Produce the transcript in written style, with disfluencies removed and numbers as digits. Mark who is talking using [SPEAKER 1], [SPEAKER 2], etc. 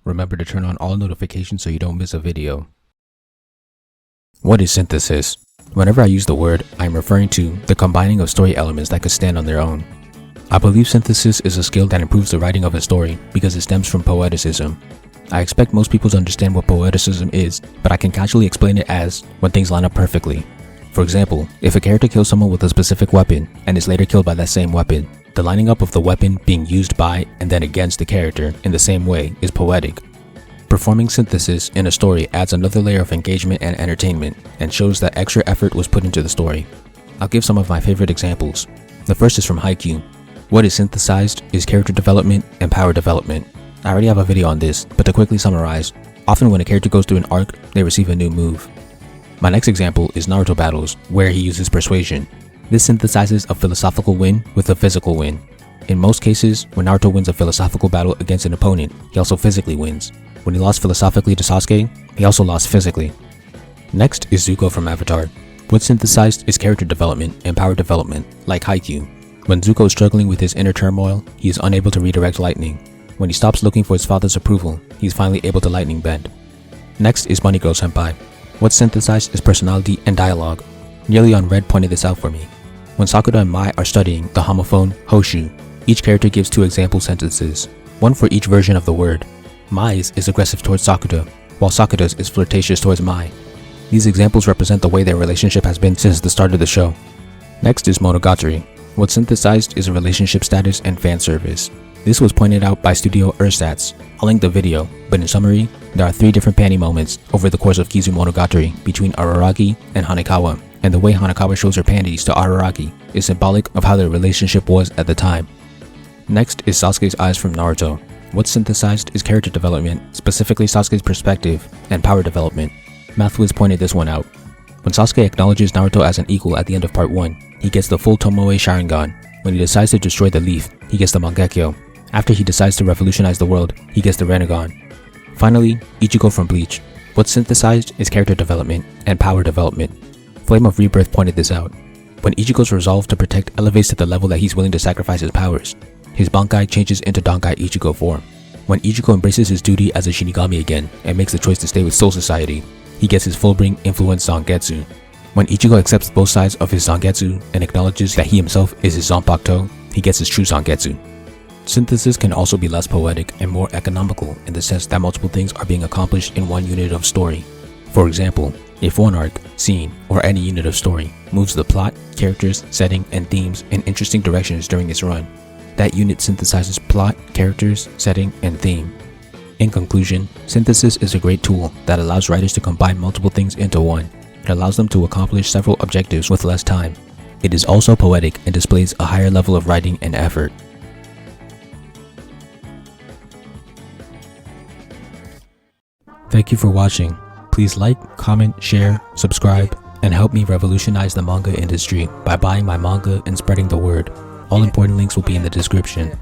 [SPEAKER 1] Remember to turn on all notifications so you don't miss a video. What is synthesis? Whenever I use the word, I am referring to the combining of story elements that could stand on their own. I believe synthesis is a skill that improves the writing of a story because it stems from poeticism. I expect most people to understand what poeticism is, but I can casually explain it as when things line up perfectly. For example, if a character kills someone with a specific weapon and is later killed by that same weapon, the lining up of the weapon being used by and then against the character in the same way is poetic. Performing synthesis in a story adds another layer of engagement and entertainment and shows that extra effort was put into the story. I'll give some of my favorite examples. The first is from Haikyuu. What is synthesized is character development and power development. I already have a video on this, but to quickly summarize, often when a character goes through an arc, they receive a new move. My next example is Naruto battles, where he uses persuasion. This synthesizes a philosophical win with a physical win. In most cases, when Naruto wins a philosophical battle against an opponent, he also physically wins. When he lost philosophically to Sasuke, he also lost physically. Next is Zuko from Avatar. What's synthesized is character development and power development, like Haikyuu. When Zuko is struggling with his inner turmoil, he is unable to redirect lightning. When he stops looking for his father's approval, he is finally able to lightning bend. Next is Bunny Girl Senpai. What's synthesized is personality and dialogue. Nearly on Red pointed this out for me. When Sakura and Mai are studying the homophone Hoshu, each character gives 2 example sentences, one for each version of the word. Mai's is aggressive towards Sakura, while Sakura's is flirtatious towards Mai. These examples represent the way their relationship has been since the start of the show. Next is Monogatari. What's synthesized is a relationship status and fan service. This was pointed out by Studio Ersatz. I'll link the video, but in summary, there are 3 different panty moments over the course of Kizu Monogatari between Araragi and Hanekawa, and the way Hanekawa shows her panties to Araragi is symbolic of how their relationship was at the time. Next is Sasuke's eyes from Naruto. What's synthesized is character development, specifically Sasuke's perspective, and power development. MathWiz pointed this one out. When Sasuke acknowledges Naruto as an equal at the end of part 1, he gets the full Tomoe Sharingan. When he decides to destroy the leaf, he gets the Mangekyo. After he decides to revolutionize the world, he gets the Rinnegan. Finally, Ichigo from Bleach. What's synthesized is character development and power development. Flame of Rebirth pointed this out. When Ichigo's resolve to protect elevates to the level that he's willing to sacrifice his powers, his Bankai changes into Dankai Ichigo form. When Ichigo embraces his duty as a Shinigami again and makes the choice to stay with Soul Society, he gets his Fullbring influence Zangetsu. When Ichigo accepts both sides of his Zangetsu and acknowledges that he himself is his Zanpakuto, he gets his true Zangetsu. Synthesis can also be less poetic and more economical in the sense that multiple things are being accomplished in one unit of story. For example, if one arc, scene, or any unit of story moves the plot, characters, setting, and themes in interesting directions during its run, that unit synthesizes plot, characters, setting, and theme. In conclusion, synthesis is a great tool that allows writers to combine multiple things into one. It allows them to accomplish several objectives with less time. It is also poetic and displays a higher level of writing and effort. Thank you for watching. Please like, comment, share, subscribe, and help me revolutionize the manga industry by buying my manga and spreading the word. All important links will be in the description.